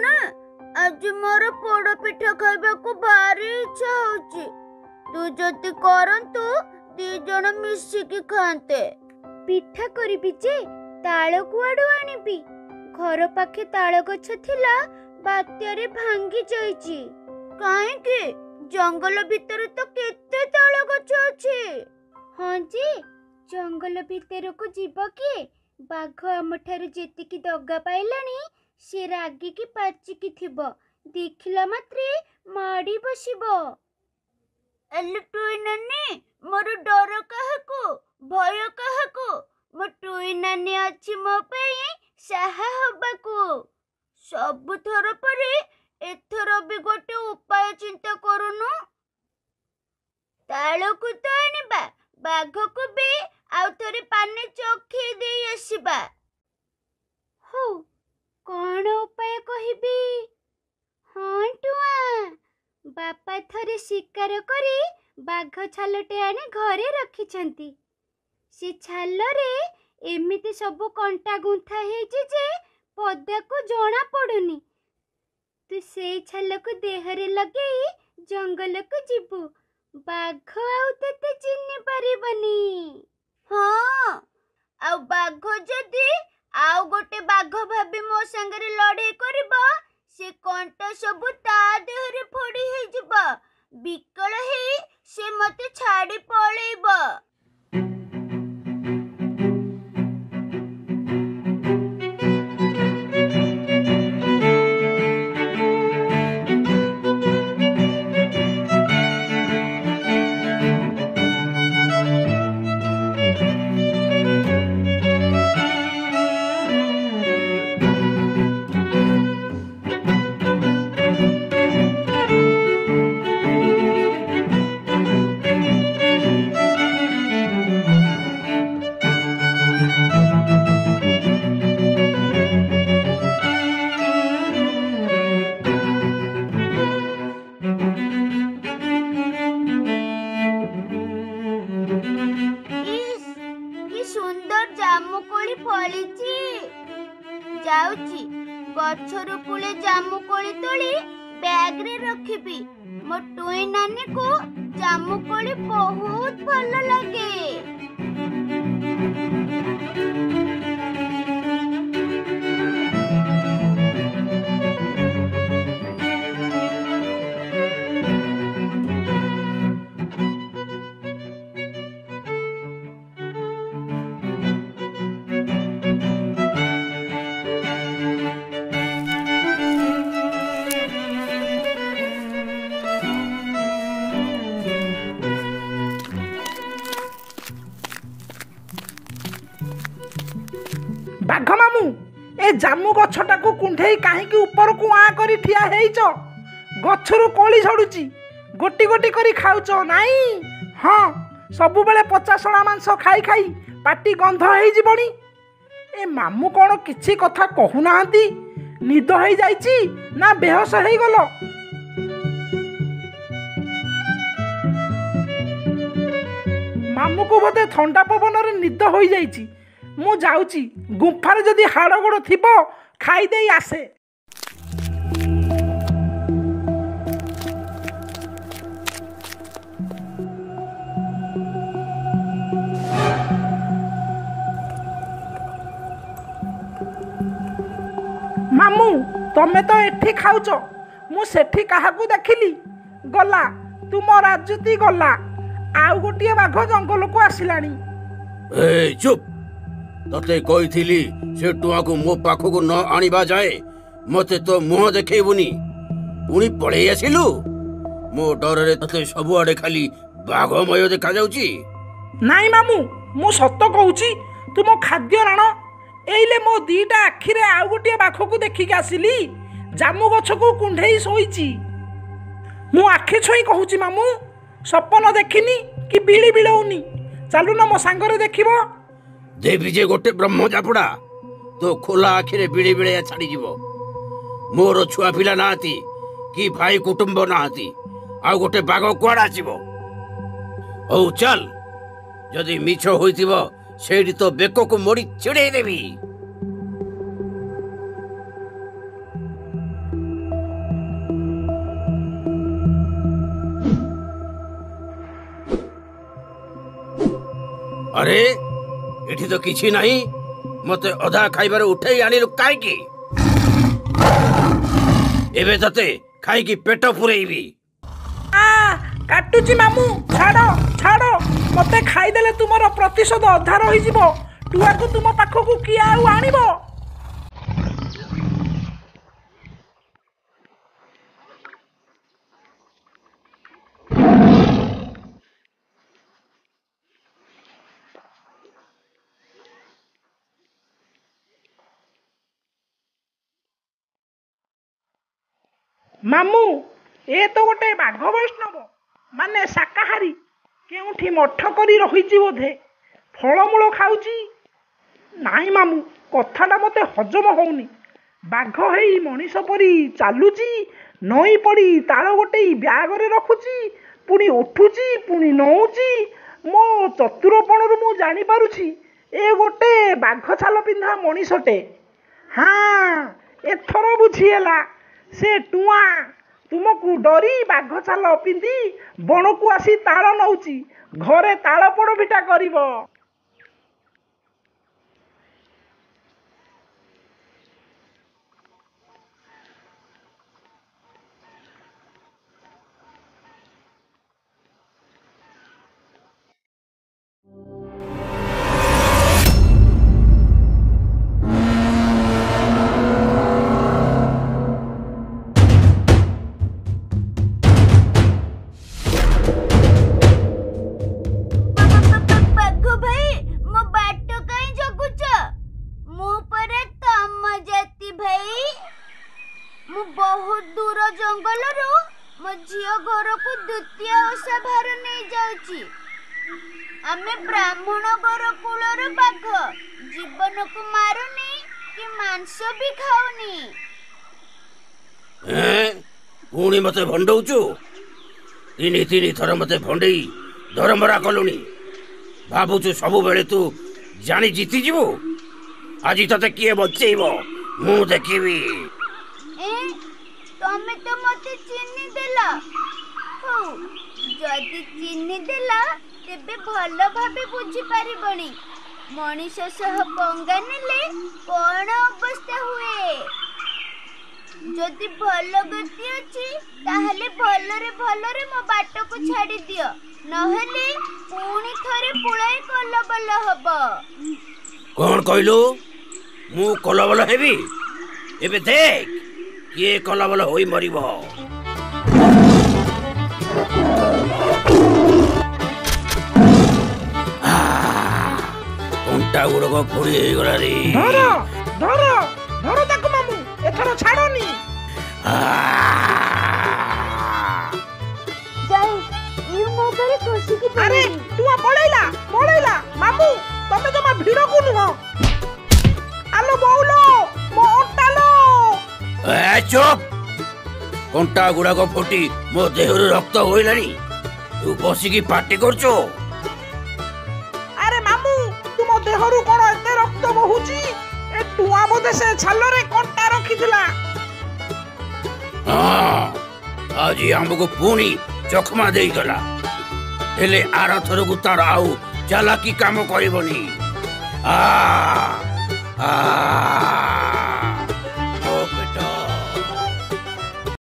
ନା आज मोर पोड़ पिठा खाइबा को भारी इच्छा होची। तू जति करंतु दी जण मिसिकी खाते। पिठा करिबि जे ताଳ कुआडू आनिबि। घर पाखे ताଳ गछ थिला बात्यारे भांगी जाइची। काहेकि जंगल भितर तो केते ताଳ गछ अछि। हाँ जी जंगल भितर को जीव किए बाघ आमठारु जेतिकी दगा पाइलानी से रागिकी पाचिकी थिबो देखिला मात्रे माड़ी बसिबो। एले टुई नानी मोर डर काहाको भय काहाको मो टुई नानी अछि मो पई साहा हबाको। सब थर परे एथर भी गोटे उपाय चिंता करूनु। ताळକୁ तो आनिबा बाघକୁ भी आउ थरे पानी चोखी दे आसीबा। हो कौन उपाय कहिबी। हाँ टुआ बापा थरे शिकार करी बाघ छालटे आनी घरे रखिछंती। से छालरे एमिति सब कंटा गुंथा हेची जे पदाको जणा पडुनी। तू से छालको देहरे लगेई जंगल को जीवु बाघ आउ तते चिन्हि परिबनी। हाँ आउ बाघ जदि आउ गोटे बाघ भाबी मो संगरे लड़ाई करबा से कंटा सब ता देहरे फोड़ी हे जिबा बिकल हे से मते छाड़ी पळेबा। सुंदर जामुकोली फळीची जाउची गछरु पुले जामुकोली तोली बैग रे रखिबी। मो टुई नानी को जामुकोली बहुत भल लगे। बाघ मामू ए जामु गछटाକୁ कुंठेई काहींकी ऊपर को आ करी ठिया हेइच। गछरु कोली झडुची गोटी गोटी करी खाउच नाई। हाँ सबु बेले पचासणा मांस खाई खाई पाटी गंध हेइ जीवनी। ए मामू कोन किछि कथा कहू नाहंती। निद हेइ जाईची ना बेहोश हेइ गलो। मामू को बोधे ठंडा पवन रे निद होई जाईची। मु जाउची गुंफारे जदि हाड़ गोड़ थिबो खाई देई आसे। मामू तमे तो एठी खाउच मु सेठी काहाकू देखिली गला तुम राजुती गला आउ गोटिए बाघ जंगल को आसिलानी। ए चुप तते कहिथिली से टुआ को मो पाखको न आनिबा जाए मते तो मुह देखैबुनी पुणी पळेई आसिलु। मो डररे तते सब आडे खाली बाघमय देखा जाउची। नाई मामू मु सत्य कहूची तुम खाद्य राण एइले मो दीटा आखिरे आउ गोटिए बाघको देखिक आसिली। जामु गछको कुंढेई सोईची। मु आखि छोई कहूची मामू सपन देखिनी कि बिली बिलौनी। चालू न मो सांगरे देखिबो। देवी जे गोटे ब्रह्म जापुड़ा तो खोला आखिरे बिड़ी बिड़े छाड़ी जीवो। मोर छुआ पिला नाती कि भाई कुटुंब नाती आ गोटे बाघ कुआड़ा आसीबो। हौ चल जदि मिछ होइतिबो सेठी तो बेको को मोड़ी चिड़े देवी। ଆରେ ଏଠି ତ କିଛି ନାହିଁ। ମତେ ଅଧା ଖାଇବାରେ ଉଠେଇ ଆଣିଲୁ କାହିଁକି? ଏବେ ତତେ ଖାଇକି ପେଟ ପୁରେଇବି। କାଟୁଛି ମାମୁଁ, ଛାଡ଼ ଛାଡ଼। ମତେ ଖାଇଦେଲେ ତୁମର ପ୍ରତିଶୋଧ ଅଧା ରହିଯିବ। ଟୁଆକୁ ତୁମ ପାଖକୁ କିଏ ଆଉ ଆଣିବ? ମାମୁଁ, ଏ ତ ଗୋଟେ ବାଘ ବୈଷ୍ଣବ, ମାନେ ଶାକାହାରୀ। କେଉଁଠି ମଠ କରି ରହିଛି ବୋଧେ। ଫଳମୂଳ ଖାଉଛି। ନାଇଁ ମାମୁଁ, କଥାଟା ମତେ ହଜମ ହଉନି। ବାଘ ହେଇ ମଣିଷ ପରି ଚାଲୁଛି, ନଈ ପଡ଼ି ତାଳ ଗୋଟେଇ ବ୍ୟାଗରେ ରଖୁଛି, ପୁଣି ଉଠୁଛି ପୁଣି ନଉଛି। ମୋ ଚତୁରପଣରୁ ମୁଁ ଜାଣିପାରୁଛି ଏ ଗୋଟେ ବାଘ ଛାଲ ପିନ୍ଧା ମଣିଷଟେ। ହଁ, ଏଥର ବୁଝିହେଲା। ସେ ଟୁଆଁ ତୁମକୁ ଡରି ବାଘ ଛାଲ ପିନ୍ଧି ବଣକୁ ଆସି ତାଳ ନଉଛି। ଘରେ ତାଳ ପୋଡ଼ ପିଠା କରିବ। ବାଘ ଭାଇ, ମୋ ବାଟ କାଇଁ ଜଗୁଛ? ମୁଁ ପରା ତମ ଜାତି ଭାଇ। ମୁଁ ବହୁତ ଦୂର ଜଙ୍ଗଲରୁ ମୋ ଝିଅ ଘରକୁ ଦ୍ୱିତୀୟ ଓଷା ଭାର ନେଇ ଯାଉଛି। ଆମେ ବ୍ରାହ୍ମଣ ଘର କୁଳର ବାଘ। ଜୀବନକୁ ମାରୁନି କି ମାଂସ ବି ଖାଉନି। ପୁଣି ମତେ ଭଣ୍ଡଉଛୁ? ତିନି ଥର ମତେ ଭଣ୍ଡେଇ ଦରମରା କଲୁଣି। ଭାବୁଛୁ ସବୁବେଳେ ତୁ ଜାଣି ଜିତିଯିବୁ? ଆଜି ତତେ କିଏ ବଞ୍ଚେଇବ ମୁଁ ଦେଖିବି। ତମେ ତ ମତେ ଚିହ୍ନି ଦେଲ। ହଉ, ଯଦି ଚିହ୍ନି ଦେଲ ତେବେ ଭଲ ଭାବେ ବୁଝିପାରିବଣି ମଣିଷ ସହ ପଙ୍ଗା ନେଲେ କଣ ଅବସ୍ଥା ହୁଏ। ଯଦି ଭଲ ଗତି ଅଛି ତାହେଲେ ଭଲରେ ଭଲରେ ମୋ ବାଟକୁ ଛାଡ଼ି ଦିଅ, ନହେଲେ ପୁଣି ଥରେ ପୁଳାଏ କଲବଲ ହବ। କଣ କହିଲୁ? ମୁଁ କଲବଲ ହେବି? ଏବେ ଦେଖ କିଏ କଲବଲ ହୋଇ ମରିବ। କଣ୍ଟା ଗୁଡକ ଫୋଡି ହେଇଗଲା ରେ। ଧର ଧର ଧର ତାକୁ ମାମୁଁ, ଏଥର ଛାଡ଼ନି। ଆରେ ଟୁଆଁ ପଳେଇଲା ପଳେଇଲା। ମାମୁଁ, ତମେ ଜମା ଭିଡକୁ ନୁହଁ। ଆଲୋ ବଉଲୋ, ମୋ ଅଣ୍ଟାଲୋ। ଚୁପ୍! କଣ୍ଟା ଗୁଡାକ ଫୁଟି ମୋ ଦେହରୁ ରକ୍ତ ବୋହିଲାଣି। ତୁ ବସିକି ପାଟି କରୁଛୁ? ଆରେ ମାମୁଁ, ତୁମ ଦେହରୁ କଣ ଏତେ ରକ୍ତ ବହୁଛି? ଏ ଟୁଆଁ ବୋଧେ ସେ ଛାଲରେ କଣ୍ଟା ରଖିଥିଲା। ହଁ, ଆଜି ଆମକୁ ପୁଣି ଚକମା ଦେଇଗଲା। ହେଲେ ଆର ଥରକୁ ତାର ଆଉ ଚାଲାକି କାମ କରିବନି।